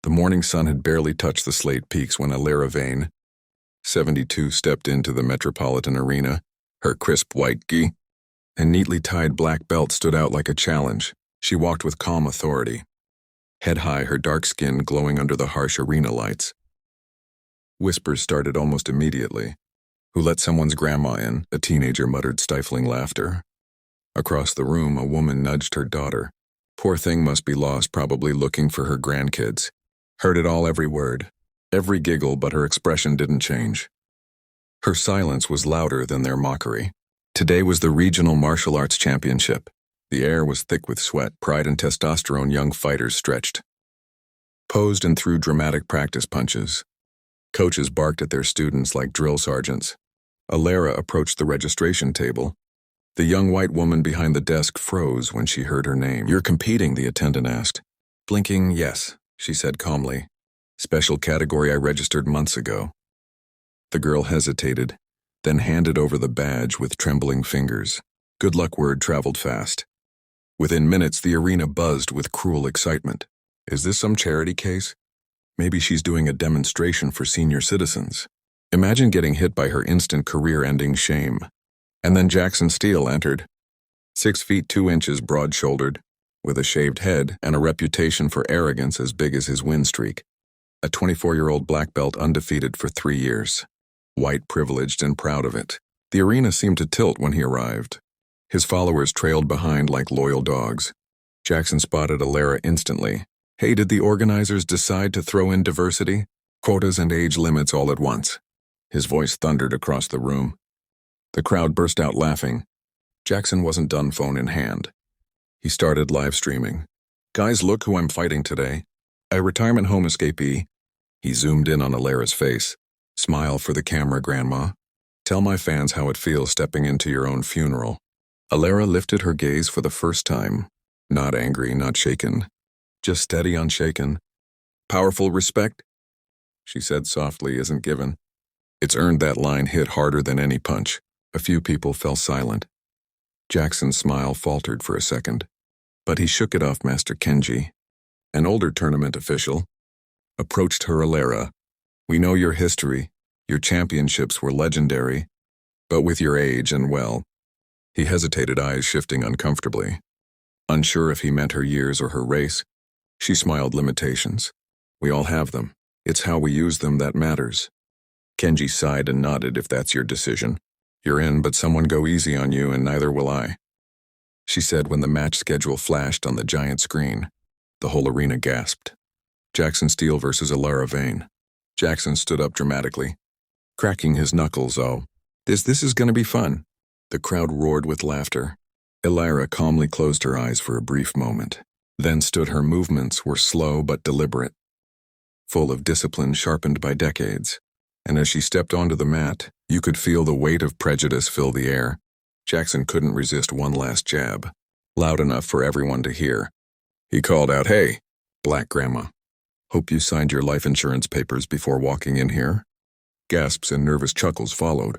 The morning sun had barely touched the slate peaks when Alara Vane, 72, stepped into the Metropolitan Arena. Her crisp white gi and neatly tied black belt stood out like a challenge. She walked with calm authority. Head high, her dark skin glowing under the harsh arena lights. Whispers started almost immediately. "Who let someone's grandma in?" a teenager muttered, stifling laughter. Across the room, a woman nudged her daughter. "Poor thing must be lost, probably looking for her grandkids." Heard it all, every word, every giggle, but her expression didn't change. Her silence was louder than their mockery. Today was the Regional Martial Arts Championship. The air was thick with sweat, pride and testosterone. Young fighters stretched, posed and threw dramatic practice punches. Coaches barked at their students like drill sergeants. Alara approached the registration table. The young white woman behind the desk froze when she heard her name. "You're competing?" the attendant asked. Blinking, "Yes," she said calmly. "Special category I registered months ago." The girl hesitated, then handed over the badge with trembling fingers. Good luck word traveled fast. Within minutes, the arena buzzed with cruel excitement. Is this some charity case? Maybe she's doing a demonstration for senior citizens. Imagine getting hit by her instant career-ending shame. And then Jackson Steele entered. 6 feet 2 inches, broad-shouldered, with a shaved head and a reputation for arrogance as big as his win streak. A 24-year-old black belt, undefeated for 3 years. White, privileged, and proud of it. The arena seemed to tilt when he arrived. His followers trailed behind like loyal dogs. Jackson spotted Alara instantly. "Hey, did the organizers decide to throw in diversity? Quotas and age limits all at once?" His voice thundered across the room. The crowd burst out laughing. Jackson wasn't done, phone in hand. He started live streaming. "Guys, look who I'm fighting today. A retirement home escapee." He zoomed in on Alara's face. "Smile for the camera, Grandma. Tell my fans how it feels stepping into your own funeral." Alara lifted her gaze for the first time. Not angry, not shaken. Just steady, unshaken. "Powerful respect," she said softly, "isn't given. It's earned." That line hit harder than any punch. A few people fell silent. Jackson's smile faltered for a second, but he shook it off. Master Kenji, an older tournament official, approached her. "Alara, we know your history. Your championships were legendary, but with your age and, well..." He hesitated, eyes shifting uncomfortably. Unsure if he meant her years or her race. She smiled. "Limitations. We all have them. It's how we use them that matters." Kenji sighed and nodded. "If that's your decision, you're in, but someone go easy on you and neither will I," she said when the match schedule flashed on the giant screen. The whole arena gasped. Jackson Steele versus Alara Vane. Jackson stood up dramatically, cracking his knuckles. "Oh, this is gonna be fun." The crowd roared with laughter. Alara calmly closed her eyes for a brief moment, then stood. Her movements were slow but deliberate, full of discipline sharpened by decades. And as she stepped onto the mat, you could feel the weight of prejudice fill the air. Jackson couldn't resist one last jab, loud enough for everyone to hear. He called out, "Hey, Black Grandma, hope you signed your life insurance papers before walking in here?" Gasps and nervous chuckles followed.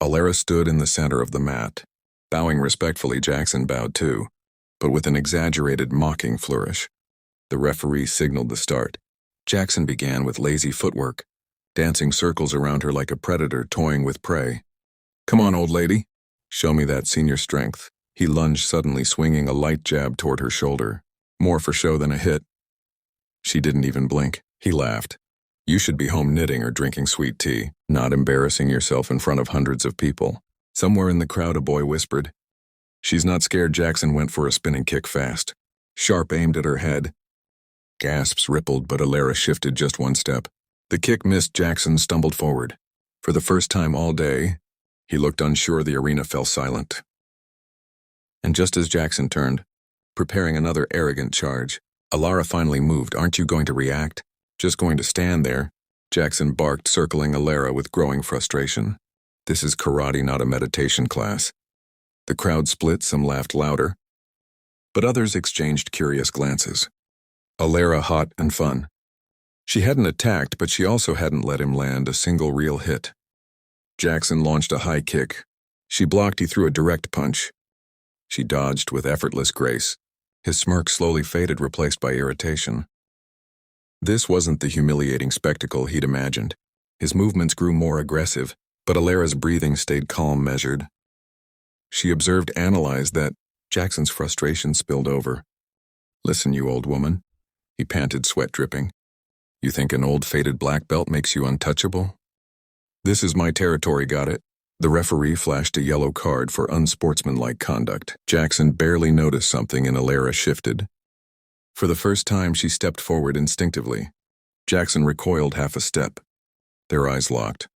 Alara stood in the center of the mat. Bowing respectfully, Jackson bowed too, but with an exaggerated, mocking flourish. The referee signaled the start. Jackson began with lazy footwork, dancing circles around her like a predator toying with prey. "Come on, old lady. Show me that senior strength." He lunged suddenly, swinging a light jab toward her shoulder. More for show than a hit. She didn't even blink. He laughed. "You should be home knitting or drinking sweet tea, not embarrassing yourself in front of hundreds of people." Somewhere in the crowd, a boy whispered. "She's not scared." Jackson went for a spinning kick fast, sharp, aimed at her head. Gasps rippled, but Alara shifted just one step. The kick missed. Jackson stumbled forward. For the first time all day, he looked unsure. The arena fell silent. And just as Jackson turned, preparing another arrogant charge, Alara finally moved. "Aren't you going to react? Just going to stand there?" Jackson barked, circling Alara with growing frustration. "This is karate, not a meditation class." The crowd split. Some laughed louder, but others exchanged curious glances. Alara hot and fun. She hadn't attacked, but she also hadn't let him land a single real hit. Jackson launched a high kick. She blocked. He threw a direct punch. She dodged with effortless grace. His smirk slowly faded, replaced by irritation. This wasn't the humiliating spectacle he'd imagined. His movements grew more aggressive, but Alara's breathing stayed calm, measured. She observed, analyzed that Jackson's frustration spilled over. "Listen, you old woman," he panted, sweat dripping. "You think an old faded black belt makes you untouchable? This is my territory, got it?" The referee flashed a yellow card for unsportsmanlike conduct. Jackson barely noticed something and Alara shifted. For the first time, she stepped forward instinctively. Jackson recoiled half a step. Their eyes locked.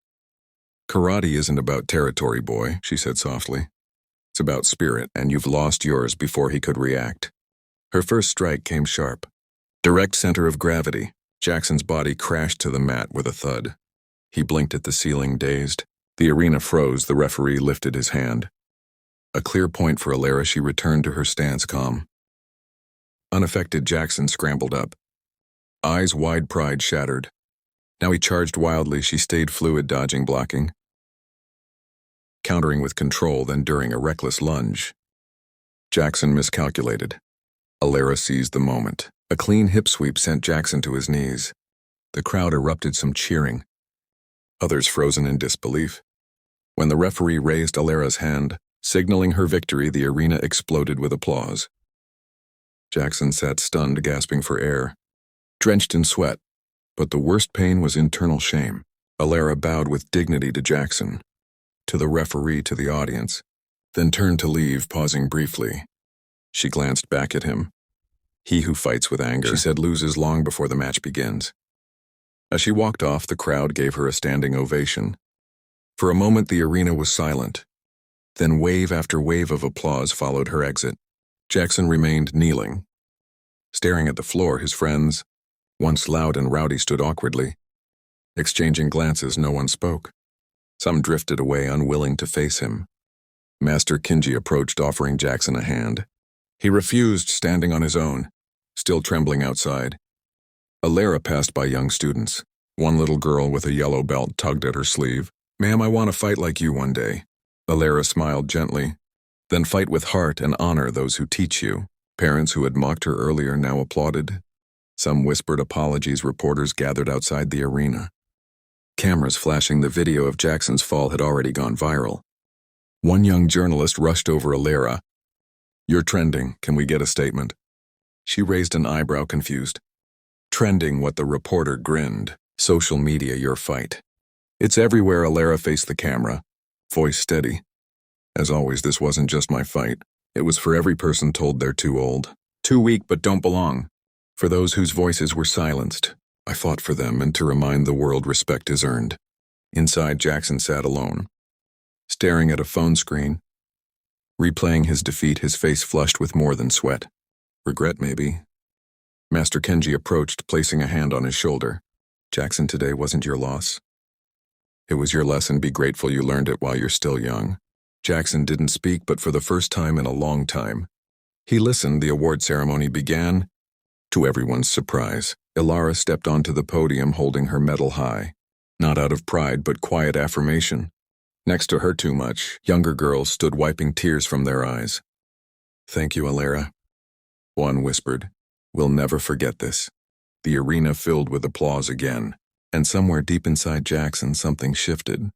"Karate isn't about territory, boy," she said softly. "It's about spirit, and you've lost yours before he could react." Her first strike came sharp. Direct center of gravity. Jackson's body crashed to the mat with a thud. He blinked at the ceiling, dazed. The arena froze. The referee lifted his hand. A clear point for Alara, she returned to her stance, calm. Unaffected, Jackson scrambled up. Eyes wide, pride shattered. Now he charged wildly. She stayed fluid, dodging, blocking. Countering with control, then during a reckless lunge. Jackson miscalculated. Alara seized the moment. A clean hip sweep sent Jackson to his knees. The crowd erupted, some cheering. Others frozen in disbelief. When the referee raised Alara's hand, signaling her victory, the arena exploded with applause. Jackson sat stunned, gasping for air, drenched in sweat, but the worst pain was internal shame. Alara bowed with dignity to Jackson, to the referee, to the audience, then turned to leave, pausing briefly. She glanced back at him. "He who fights with anger," she said, "loses long before the match begins." As she walked off, the crowd gave her a standing ovation. For a moment, the arena was silent. Then wave after wave of applause followed her exit. Jackson remained kneeling. Staring at the floor, his friends, once loud and rowdy, stood awkwardly. Exchanging glances, no one spoke. Some drifted away, unwilling to face him. Master Kinji approached, offering Jackson a hand. He refused, standing on his own, still trembling outside. Alara passed by young students. One little girl with a yellow belt tugged at her sleeve. "Ma'am, I want to fight like you one day." Alara smiled gently. "Then fight with heart and honor those who teach you." Parents who had mocked her earlier now applauded. Some whispered apologies. Reporters gathered outside the arena. Cameras flashing the video of Jackson's fall had already gone viral. One young journalist rushed over Alara. "You're trending. Can we get a statement?" She raised an eyebrow, confused. "Trending what?" The reporter grinned. "Social media, your fight." "It's everywhere." Alara faced the camera, voice steady. "As always, this wasn't just my fight. It was for every person told they're too old, too weak, but don't belong. For those whose voices were silenced. I fought for them, and to remind the world respect is earned." Inside, Jackson sat alone, staring at a phone screen, replaying his defeat, his face flushed with more than sweat. Regret, maybe. Master Kenji approached, placing a hand on his shoulder. "Jackson, today wasn't your loss. It was your lesson. Be grateful you learned it while you're still young." Jackson didn't speak, but for the first time in a long time. He listened. The award ceremony began. To everyone's surprise, Alara stepped onto the podium holding her medal high. Not out of pride, but quiet affirmation. Next to her, too much, younger girls stood wiping tears from their eyes. "Thank you, Alara." One whispered, "We'll never forget this." The arena filled with applause again, and somewhere deep inside Jackson something shifted.